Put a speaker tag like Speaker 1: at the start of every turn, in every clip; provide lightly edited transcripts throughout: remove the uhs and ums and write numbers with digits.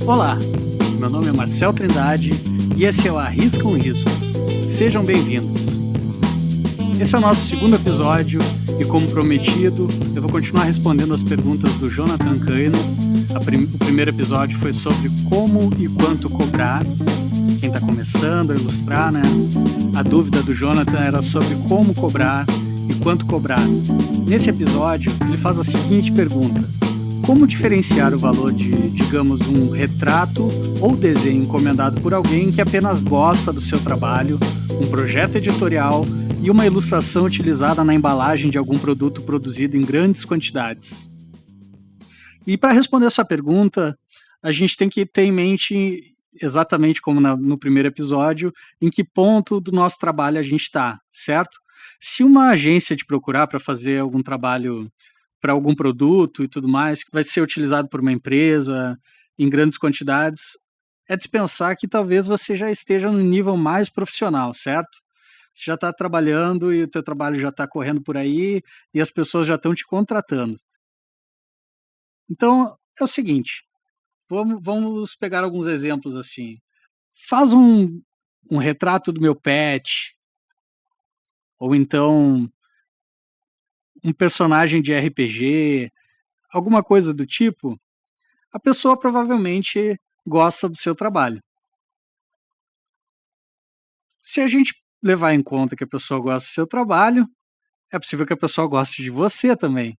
Speaker 1: Olá, meu nome é Marcel Trindade e esse é o Arrisca um Risco. Sejam bem-vindos. Esse é o nosso segundo episódio e, como prometido, eu vou continuar respondendo as perguntas do Jonathan Cano. O primeiro episódio foi sobre como e quanto cobrar. Quem está começando a ilustrar, né? A dúvida do Jonathan era sobre como cobrar e quanto cobrar. Nesse episódio, ele faz a seguinte pergunta: como diferenciar o valor de, digamos, um retrato ou desenho encomendado por alguém que apenas gosta do seu trabalho, um projeto editorial e uma ilustração utilizada na embalagem de algum produto produzido em grandes quantidades? E para responder essa pergunta, a gente tem que ter em mente, exatamente como no primeiro episódio, em que ponto do nosso trabalho a gente está, certo? Se uma agência te procurar para fazer algum trabalho para algum produto e tudo mais, que vai ser utilizado por uma empresa em grandes quantidades, é de se pensar que talvez você já esteja no nível mais profissional, certo? Você já está trabalhando e o teu trabalho já está correndo por aí e as pessoas já estão te contratando. Então, é o seguinte, vamos pegar alguns exemplos assim. Faz um retrato do meu pet, ou então um personagem de RPG, alguma coisa do tipo, a pessoa provavelmente gosta do seu trabalho. Se a gente levar em conta que a pessoa gosta do seu trabalho, é possível que a pessoa goste de você também.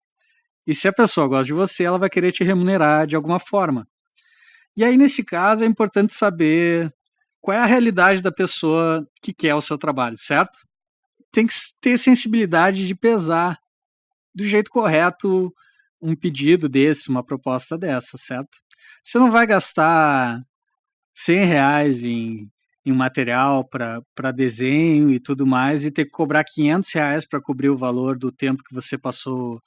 Speaker 1: E se a pessoa gosta de você, ela vai querer te remunerar de alguma forma. E aí, nesse caso, é importante saber qual é a realidade da pessoa que quer o seu trabalho, certo? Tem que ter sensibilidade de pesar do jeito correto um pedido desse, uma proposta dessa, certo? Você não vai gastar R$100 em material para desenho e tudo mais e ter que cobrar R$500 para cobrir o valor do tempo que você passou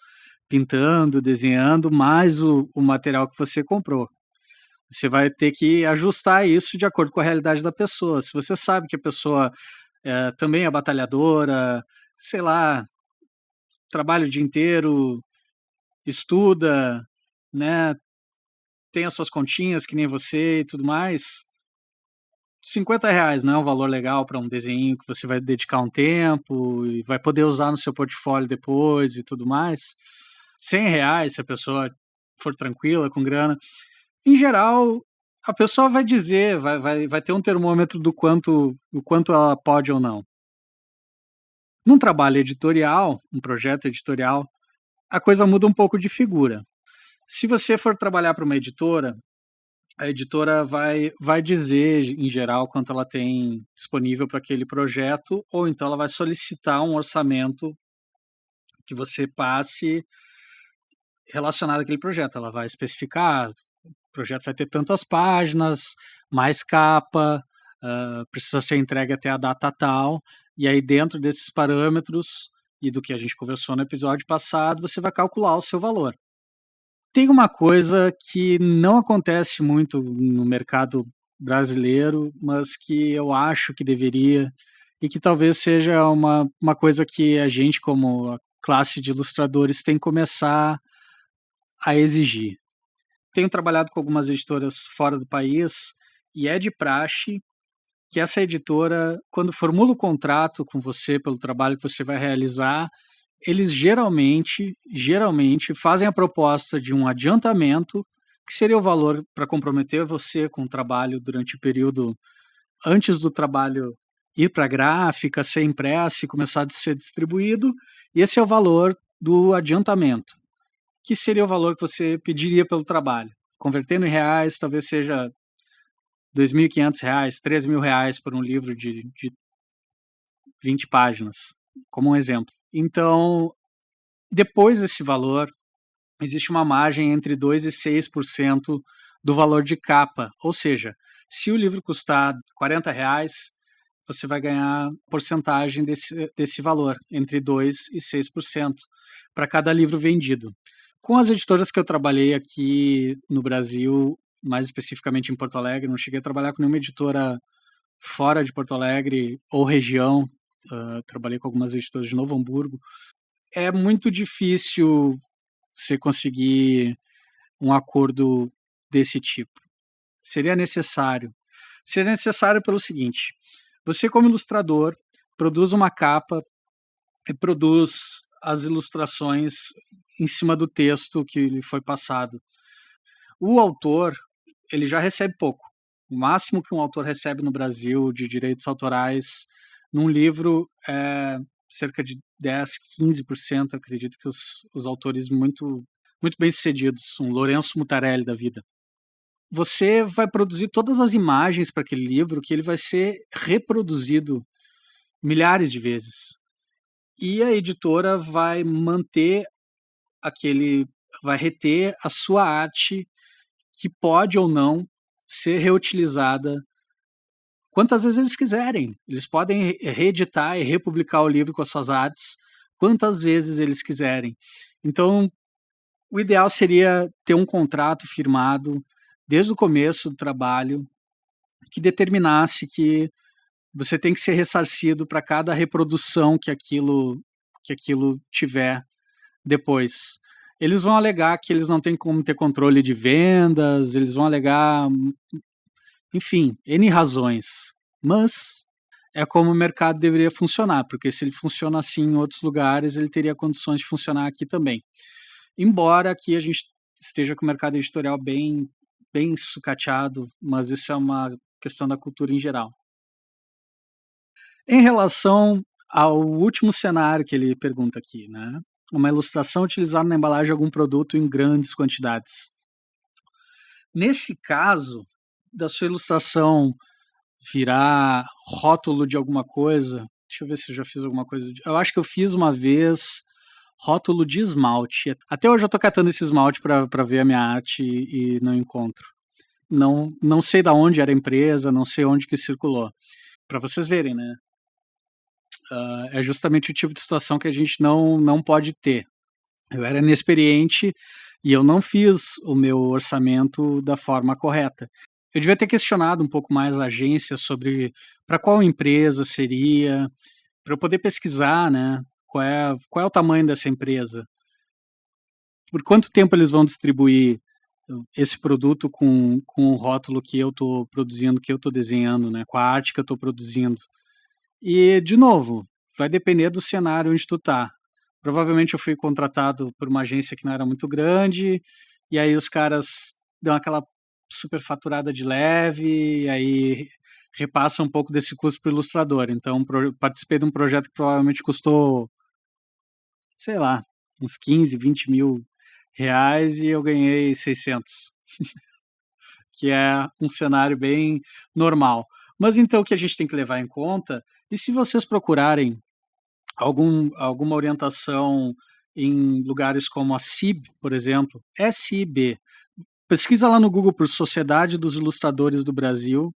Speaker 1: pintando, desenhando, mais o material que você comprou. Você vai ter que ajustar isso de acordo com a realidade da pessoa. Se você sabe que a pessoa também é batalhadora, sei lá, trabalha o dia inteiro, estuda, né, tem as suas continhas que nem você e tudo mais, R$50 não é um valor legal para um desenho que você vai dedicar um tempo e vai poder usar no seu portfólio depois e tudo mais. R$100, se a pessoa for tranquila, com grana. Em geral, a pessoa vai dizer, vai ter um termômetro do quanto ela pode ou não. Num trabalho editorial, um projeto editorial, a coisa muda um pouco de figura. Se você for trabalhar para uma editora, a editora vai dizer, em geral, quanto ela tem disponível para aquele projeto, ou então ela vai solicitar um orçamento que você passe relacionado àquele projeto. Ela vai especificar, o projeto vai ter tantas páginas, mais capa, precisa ser entregue até a data tal, e aí dentro desses parâmetros e do que a gente conversou no episódio passado, você vai calcular o seu valor. Tem uma coisa que não acontece muito no mercado brasileiro, mas que eu acho que deveria, e que talvez seja uma coisa que a gente, como a classe de ilustradores, tem que começar a exigir. Tenho trabalhado com algumas editoras fora do país e é de praxe que essa editora, quando formula o contrato com você pelo trabalho que você vai realizar, eles geralmente fazem a proposta de um adiantamento, que seria o valor para comprometer você com o trabalho durante o período antes do trabalho ir para a gráfica, ser impresso e começar a ser distribuído, e esse é o valor do adiantamento, que seria o valor que você pediria pelo trabalho. Convertendo em reais, talvez seja R$2.500, R$3.000 por um livro de 20 páginas, como um exemplo. Então, depois desse valor, existe uma margem entre 2% e 6% do valor de capa. Ou seja, se o livro custar R$40, você vai ganhar porcentagem desse valor, entre 2% e 6%, para cada livro vendido. Com as editoras que eu trabalhei aqui no Brasil, mais especificamente em Porto Alegre, não cheguei a trabalhar com nenhuma editora fora de Porto Alegre ou região, trabalhei com algumas editoras de Novo Hamburgo. É muito difícil você conseguir um acordo desse tipo. Seria necessário. Seria necessário pelo seguinte: você, como ilustrador, produz uma capa e produz as ilustrações em cima do texto que lhe foi passado. O autor, ele já recebe pouco. O máximo que um autor recebe no Brasil de direitos autorais num livro é cerca de 10, 15%. Acredito que os autores muito bem-sucedidos, um Lourenço Mutarelli da vida. Você vai produzir todas as imagens para aquele livro que ele vai ser reproduzido milhares de vezes. E a editora vai manter vai reter a sua arte, que pode ou não ser reutilizada quantas vezes eles quiserem. Eles podem reeditar e republicar o livro com as suas artes quantas vezes eles quiserem. Então, o ideal seria ter um contrato firmado desde o começo do trabalho que determinasse que você tem que ser ressarcido para cada reprodução que aquilo tiver depois. Eles vão alegar que eles não têm como ter controle de vendas, eles vão alegar, enfim, N razões. Mas é como o mercado deveria funcionar, porque se ele funciona assim em outros lugares, ele teria condições de funcionar aqui também. Embora aqui a gente esteja com o mercado editorial bem sucateado, mas isso é uma questão da cultura em geral. Em relação ao último cenário que ele pergunta aqui, né? Uma ilustração utilizada na embalagem de algum produto em grandes quantidades. Nesse caso, da sua ilustração virar rótulo de alguma coisa, deixa eu ver se eu já fiz alguma coisa. Eu acho que eu fiz uma vez rótulo de esmalte. Até hoje eu estou catando esse esmalte para ver a minha arte e não encontro. Não sei de onde era a empresa, não sei onde que circulou. Para vocês verem, né? É justamente o tipo de situação que a gente não pode ter. Eu era inexperiente e eu não fiz o meu orçamento da forma correta. Eu devia ter questionado um pouco mais a agência sobre para qual empresa seria, para eu poder pesquisar, né? Qual é o tamanho dessa empresa? Por quanto tempo eles vão distribuir esse produto com o rótulo que eu estou produzindo, que eu estou desenhando, né? Com a arte que eu estou produzindo? E, de novo, vai depender do cenário onde tu tá. Provavelmente eu fui contratado por uma agência que não era muito grande, e aí os caras dão aquela superfaturada de leve, e aí repassa um pouco desse custo para o ilustrador. Então, participei de um projeto que provavelmente custou, sei lá, uns 15, 20 mil reais e eu ganhei 600, que é um cenário bem normal. Mas então o que a gente tem que levar em conta, e se vocês procurarem alguma orientação em lugares como a SIB, por exemplo, SIB, pesquisa lá no Google por Sociedade dos Ilustradores do Brasil,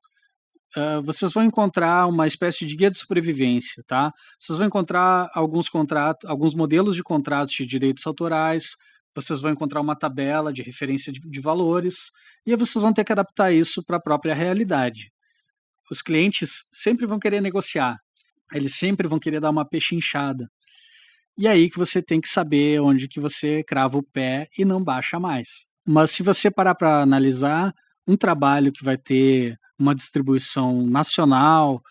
Speaker 1: vocês vão encontrar uma espécie de guia de sobrevivência, tá? Vocês vão encontrar alguns modelos de contratos de direitos autorais, vocês vão encontrar uma tabela de referência de valores, e aí vocês vão ter que adaptar isso para a própria realidade. Os clientes sempre vão querer negociar, eles sempre vão querer dar uma pechinchada. E aí que você tem que saber onde que você crava o pé e não baixa mais. Mas se você parar para analisar um trabalho que vai ter uma distribuição nacional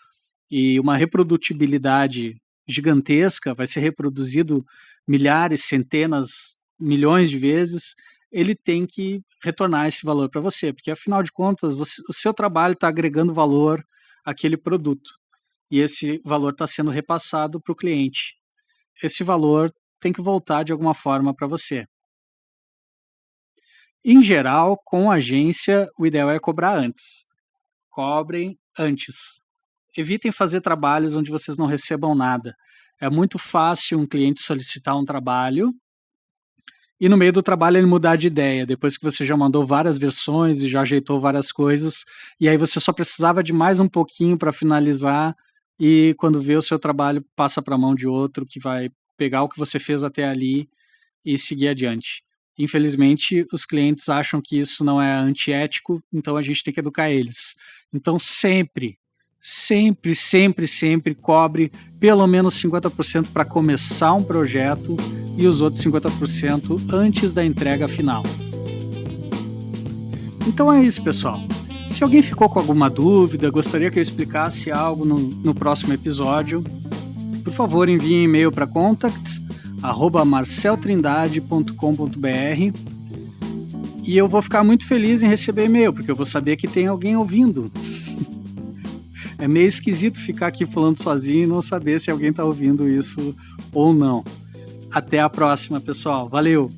Speaker 1: e uma reprodutibilidade gigantesca, vai ser reproduzido milhares, centenas, milhões de vezes, ele tem que retornar esse valor para você, porque afinal de contas o seu trabalho está agregando valor àquele produto e esse valor está sendo repassado para o cliente. Esse valor tem que voltar de alguma forma para você. Em geral, com agência, o ideal é cobrar antes. Cobrem antes. Evitem fazer trabalhos onde vocês não recebam nada. É muito fácil um cliente solicitar um trabalho e no meio do trabalho ele mudar de ideia, depois que você já mandou várias versões e já ajeitou várias coisas, e aí você só precisava de mais um pouquinho para finalizar, e quando vê o seu trabalho passa para a mão de outro que vai pegar o que você fez até ali e seguir adiante. Infelizmente, os clientes acham que isso não é antiético, então a gente tem que educar eles. Então sempre cobre pelo menos 50% para começar um projeto e os outros 50% antes da entrega final. Então é isso, pessoal. alguém ficou com alguma dúvida, gostaria que eu explicasse algo no próximo episódio, por favor, envie um e-mail para contacts@marceltrindade.com.br e eu vou ficar muito feliz em receber e-mail, porque eu vou saber que tem alguém ouvindo. É meio esquisito ficar aqui falando sozinho e não saber se alguém está ouvindo isso ou não. Até a próxima, pessoal. Valeu!